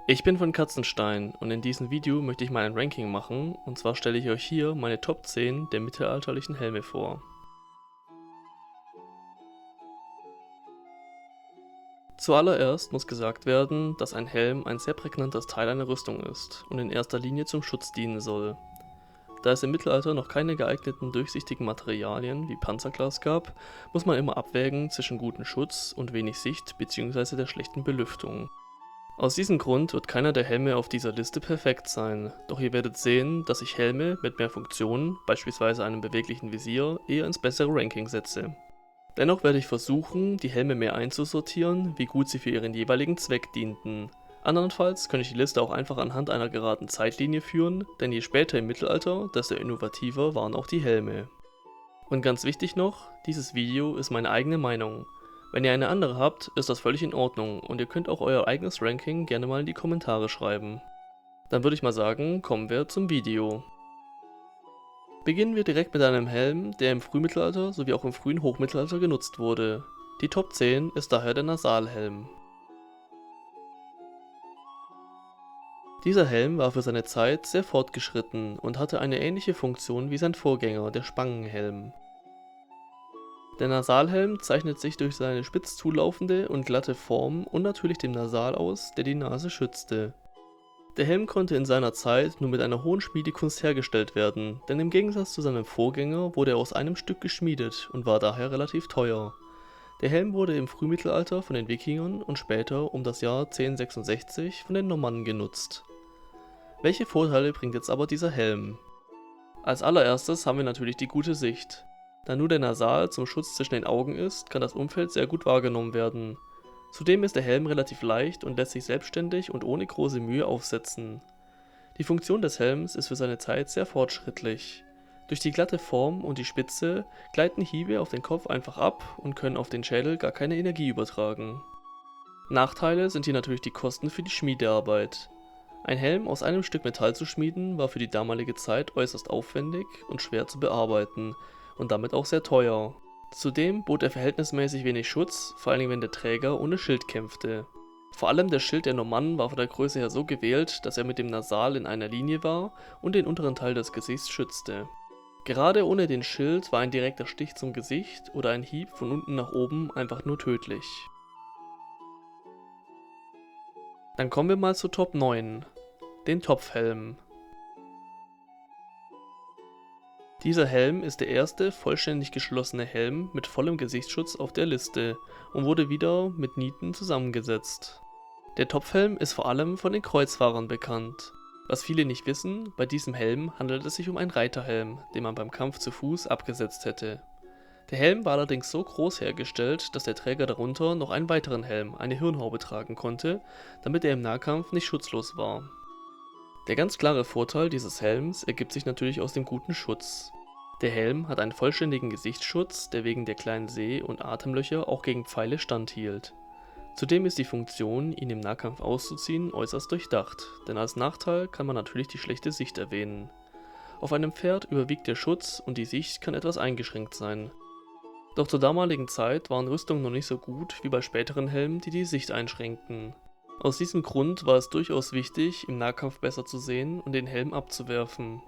Ich bin von Katzenstein und in diesem Video möchte ich mal ein Ranking machen, und zwar stelle ich euch hier meine Top 10 der mittelalterlichen Helme vor. Zuallererst muss gesagt werden, dass ein Helm ein sehr prägnantes Teil einer Rüstung ist und in erster Linie zum Schutz dienen soll. Da es im Mittelalter noch keine geeigneten durchsichtigen Materialien wie Panzerglas gab, muss man immer abwägen zwischen gutem Schutz und wenig Sicht bzw. der schlechten Belüftung. Aus diesem Grund wird keiner der Helme auf dieser Liste perfekt sein, doch ihr werdet sehen, dass ich Helme mit mehr Funktionen, beispielsweise einem beweglichen Visier, eher ins bessere Ranking setze. Dennoch werde ich versuchen, die Helme mehr einzusortieren, wie gut sie für ihren jeweiligen Zweck dienten. Andernfalls könnte ich die Liste auch einfach anhand einer geraden Zeitlinie führen, denn je später im Mittelalter, desto innovativer waren auch die Helme. Und ganz wichtig noch, dieses Video ist meine eigene Meinung. Wenn ihr eine andere habt, ist das völlig in Ordnung und ihr könnt auch euer eigenes Ranking gerne mal in die Kommentare schreiben. Dann würde ich mal sagen, kommen wir zum Video. Beginnen wir direkt mit einem Helm, der im Frühmittelalter sowie auch im frühen Hochmittelalter genutzt wurde. Die Top 10 ist daher der Nasalhelm. Dieser Helm war für seine Zeit sehr fortgeschritten und hatte eine ähnliche Funktion wie sein Vorgänger, der Spangenhelm. Der Nasalhelm zeichnet sich durch seine spitz zulaufende und glatte Form und natürlich dem Nasal aus, der die Nase schützte. Der Helm konnte in seiner Zeit nur mit einer hohen Schmiedekunst hergestellt werden, denn im Gegensatz zu seinem Vorgänger wurde er aus einem Stück geschmiedet und war daher relativ teuer. Der Helm wurde im Frühmittelalter von den Wikingern und später um das Jahr 1066 von den Normannen genutzt. Welche Vorteile bringt jetzt aber dieser Helm? Als allererstes haben wir natürlich die gute Sicht. Da nur der Nasal zum Schutz zwischen den Augen ist, kann das Umfeld sehr gut wahrgenommen werden. Zudem ist der Helm relativ leicht und lässt sich selbstständig und ohne große Mühe aufsetzen. Die Funktion des Helms ist für seine Zeit sehr fortschrittlich. Durch die glatte Form und die Spitze gleiten Hiebe auf den Kopf einfach ab und können auf den Schädel gar keine Energie übertragen. Nachteile sind hier natürlich die Kosten für die Schmiedearbeit. Ein Helm aus einem Stück Metall zu schmieden war für die damalige Zeit äußerst aufwendig und schwer zu bearbeiten und damit auch sehr teuer. Zudem bot er verhältnismäßig wenig Schutz, vor allem wenn der Träger ohne Schild kämpfte. Vor allem der Schild der Normannen war von der Größe her so gewählt, dass er mit dem Nasal in einer Linie war und den unteren Teil des Gesichts schützte. Gerade ohne den Schild war ein direkter Stich zum Gesicht oder ein Hieb von unten nach oben einfach nur tödlich. Dann kommen wir mal zu Top 9, den Topfhelm. Dieser Helm ist der erste vollständig geschlossene Helm mit vollem Gesichtsschutz auf der Liste und wurde wieder mit Nieten zusammengesetzt. Der Topfhelm ist vor allem von den Kreuzfahrern bekannt. Was viele nicht wissen, bei diesem Helm handelt es sich um einen Reiterhelm, den man beim Kampf zu Fuß abgesetzt hätte. Der Helm war allerdings so groß hergestellt, dass der Träger darunter noch einen weiteren Helm, eine Hirnhaube, tragen konnte, damit er im Nahkampf nicht schutzlos war. Der ganz klare Vorteil dieses Helms ergibt sich natürlich aus dem guten Schutz. Der Helm hat einen vollständigen Gesichtsschutz, der wegen der kleinen Seh- und Atemlöcher auch gegen Pfeile standhielt. Zudem ist die Funktion, ihn im Nahkampf auszuziehen, äußerst durchdacht, denn als Nachteil kann man natürlich die schlechte Sicht erwähnen. Auf einem Pferd überwiegt der Schutz und die Sicht kann etwas eingeschränkt sein. Doch zur damaligen Zeit waren Rüstungen noch nicht so gut wie bei späteren Helmen, die die Sicht einschränkten. Aus diesem Grund war es durchaus wichtig, im Nahkampf besser zu sehen und den Helm abzuwerfen.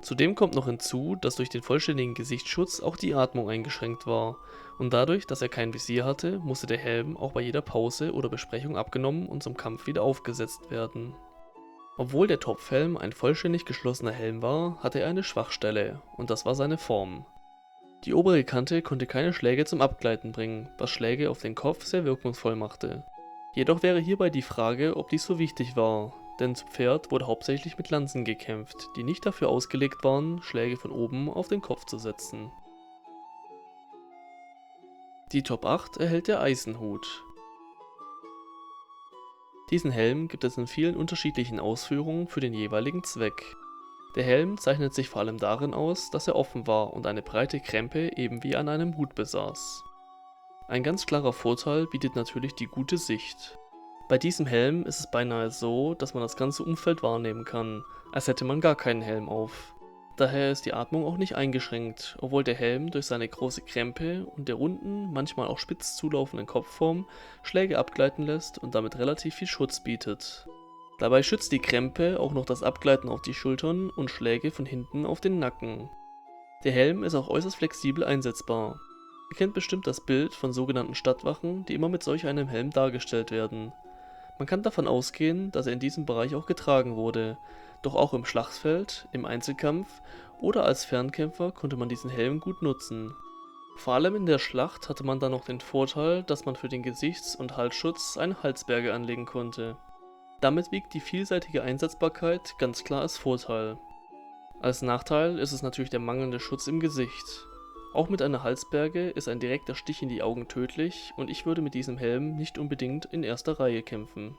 Zudem kommt noch hinzu, dass durch den vollständigen Gesichtsschutz auch die Atmung eingeschränkt war und dadurch, dass er kein Visier hatte, musste der Helm auch bei jeder Pause oder Besprechung abgenommen und zum Kampf wieder aufgesetzt werden. Obwohl der Topfhelm ein vollständig geschlossener Helm war, hatte er eine Schwachstelle und das war seine Form. Die obere Kante konnte keine Schläge zum Abgleiten bringen, was Schläge auf den Kopf sehr wirkungsvoll machte. Jedoch wäre hierbei die Frage, ob dies so wichtig war, denn zu Pferd wurde hauptsächlich mit Lanzen gekämpft, die nicht dafür ausgelegt waren, Schläge von oben auf den Kopf zu setzen. Die Top 8 erhält der Eisenhut. Diesen Helm gibt es in vielen unterschiedlichen Ausführungen für den jeweiligen Zweck. Der Helm zeichnet sich vor allem darin aus, dass er offen war und eine breite Krempe eben wie an einem Hut besaß. Ein ganz klarer Vorteil bietet natürlich die gute Sicht. Bei diesem Helm ist es beinahe so, dass man das ganze Umfeld wahrnehmen kann, als hätte man gar keinen Helm auf. Daher ist die Atmung auch nicht eingeschränkt, obwohl der Helm durch seine große Krempe und der runden, manchmal auch spitz zulaufenden Kopfform Schläge abgleiten lässt und damit relativ viel Schutz bietet. Dabei schützt die Krempe auch noch das Abgleiten auf die Schultern und Schläge von hinten auf den Nacken. Der Helm ist auch äußerst flexibel einsetzbar. Ihr kennt bestimmt das Bild von sogenannten Stadtwachen, die immer mit solch einem Helm dargestellt werden. Man kann davon ausgehen, dass er in diesem Bereich auch getragen wurde, doch auch im Schlachtfeld, im Einzelkampf oder als Fernkämpfer konnte man diesen Helm gut nutzen. Vor allem in der Schlacht hatte man dann noch den Vorteil, dass man für den Gesichts- und Halsschutz eine Halsberge anlegen konnte. Damit wiegt die vielseitige Einsetzbarkeit ganz klar als Vorteil. Als Nachteil ist es natürlich der mangelnde Schutz im Gesicht. Auch mit einer Halsberge ist ein direkter Stich in die Augen tödlich und ich würde mit diesem Helm nicht unbedingt in erster Reihe kämpfen.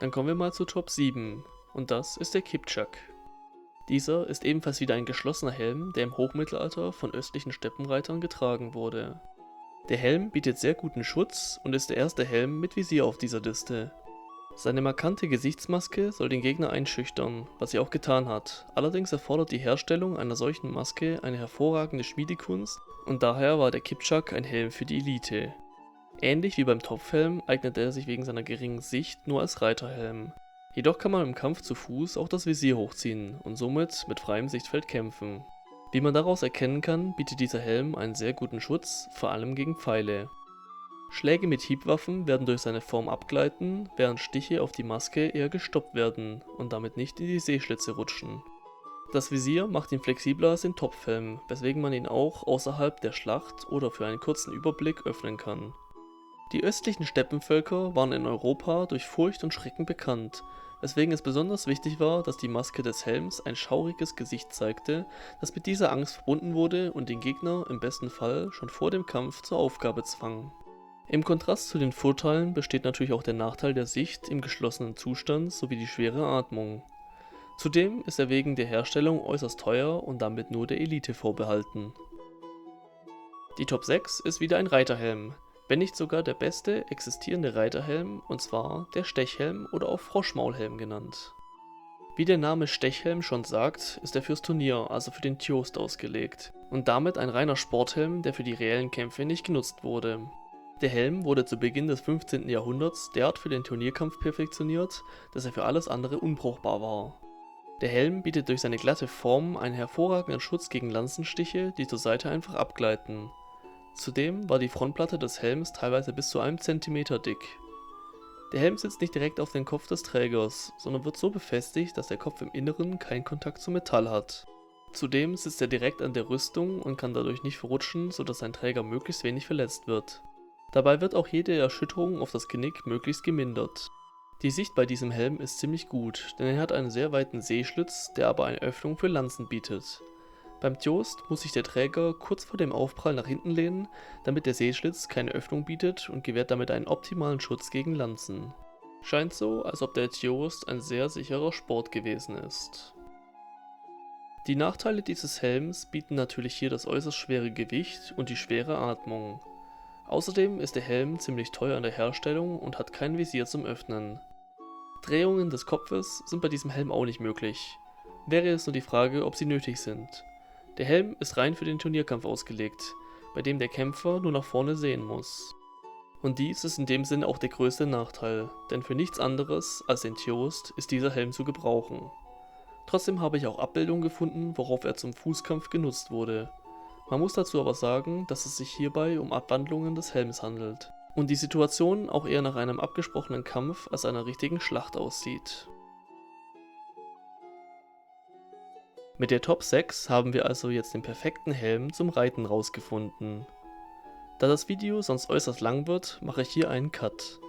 Dann kommen wir mal zu Top 7 und das ist der Kipchak. Dieser ist ebenfalls wieder ein geschlossener Helm, der im Hochmittelalter von östlichen Steppenreitern getragen wurde. Der Helm bietet sehr guten Schutz und ist der erste Helm mit Visier auf dieser Liste. Seine markante Gesichtsmaske soll den Gegner einschüchtern, was sie auch getan hat. Allerdings erfordert die Herstellung einer solchen Maske eine hervorragende Schmiedekunst und daher war der Kipchak ein Helm für die Elite. Ähnlich wie beim Topfhelm eignet er sich wegen seiner geringen Sicht nur als Reiterhelm. Jedoch kann man im Kampf zu Fuß auch das Visier hochziehen und somit mit freiem Sichtfeld kämpfen. Wie man daraus erkennen kann, bietet dieser Helm einen sehr guten Schutz, vor allem gegen Pfeile. Schläge mit Hiebwaffen werden durch seine Form abgleiten, während Stiche auf die Maske eher gestoppt werden und damit nicht in die Sehschlitze rutschen. Das Visier macht ihn flexibler als den Topfhelm, weswegen man ihn auch außerhalb der Schlacht oder für einen kurzen Überblick öffnen kann. Die östlichen Steppenvölker waren in Europa durch Furcht und Schrecken bekannt, weswegen es besonders wichtig war, dass die Maske des Helms ein schauriges Gesicht zeigte, das mit dieser Angst verbunden wurde und den Gegner im besten Fall schon vor dem Kampf zur Aufgabe zwang. Im Kontrast zu den Vorteilen besteht natürlich auch der Nachteil der Sicht im geschlossenen Zustand sowie die schwere Atmung. Zudem ist er wegen der Herstellung äußerst teuer und damit nur der Elite vorbehalten. Die Top 6 ist wieder ein Reiterhelm, wenn nicht sogar der beste existierende Reiterhelm, und zwar der Stechhelm oder auch Froschmaulhelm genannt. Wie der Name Stechhelm schon sagt, ist er fürs Turnier, also für den Tjost ausgelegt und damit ein reiner Sporthelm, der für die reellen Kämpfe nicht genutzt wurde. Der Helm wurde zu Beginn des 15. Jahrhunderts derart für den Turnierkampf perfektioniert, dass er für alles andere unbrauchbar war. Der Helm bietet durch seine glatte Form einen hervorragenden Schutz gegen Lanzenstiche, die zur Seite einfach abgleiten. Zudem war die Frontplatte des Helms teilweise bis zu 1 cm dick. Der Helm sitzt nicht direkt auf dem Kopf des Trägers, sondern wird so befestigt, dass der Kopf im Inneren keinen Kontakt zum Metall hat. Zudem sitzt er direkt an der Rüstung und kann dadurch nicht verrutschen, sodass sein Träger möglichst wenig verletzt wird. Dabei wird auch jede Erschütterung auf das Genick möglichst gemindert. Die Sicht bei diesem Helm ist ziemlich gut, denn er hat einen sehr weiten Sehschlitz, der aber eine Öffnung für Lanzen bietet. Beim Tjost muss sich der Träger kurz vor dem Aufprall nach hinten lehnen, damit der Sehschlitz keine Öffnung bietet und gewährt damit einen optimalen Schutz gegen Lanzen. Scheint so, als ob der Tjost ein sehr sicherer Sport gewesen ist. Die Nachteile dieses Helms bieten natürlich hier das äußerst schwere Gewicht und die schwere Atmung. Außerdem ist der Helm ziemlich teuer in der Herstellung und hat kein Visier zum Öffnen. Drehungen des Kopfes sind bei diesem Helm auch nicht möglich. Wäre es nur die Frage, ob sie nötig sind. Der Helm ist rein für den Turnierkampf ausgelegt, bei dem der Kämpfer nur nach vorne sehen muss. Und dies ist in dem Sinne auch der größte Nachteil, denn für nichts anderes als den Tjost ist dieser Helm zu gebrauchen. Trotzdem habe ich auch Abbildungen gefunden, worauf er zum Fußkampf genutzt wurde. Man muss dazu aber sagen, dass es sich hierbei um Abwandlungen des Helms handelt und die Situation auch eher nach einem abgesprochenen Kampf als einer richtigen Schlacht aussieht. Mit der Top 6 haben wir also jetzt den perfekten Helm zum Reiten rausgefunden. Da das Video sonst äußerst lang wird, mache ich hier einen Cut.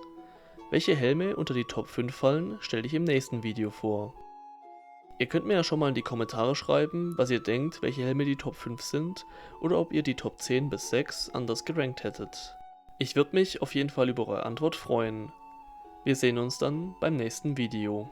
Welche Helme unter die Top 5 fallen, stelle ich im nächsten Video vor. Ihr könnt mir ja schon mal in die Kommentare schreiben, was ihr denkt, welche Helme die Top 5 sind oder ob ihr die Top 10 bis 6 anders gerankt hättet. Ich würde mich auf jeden Fall über eure Antwort freuen. Wir sehen uns dann beim nächsten Video.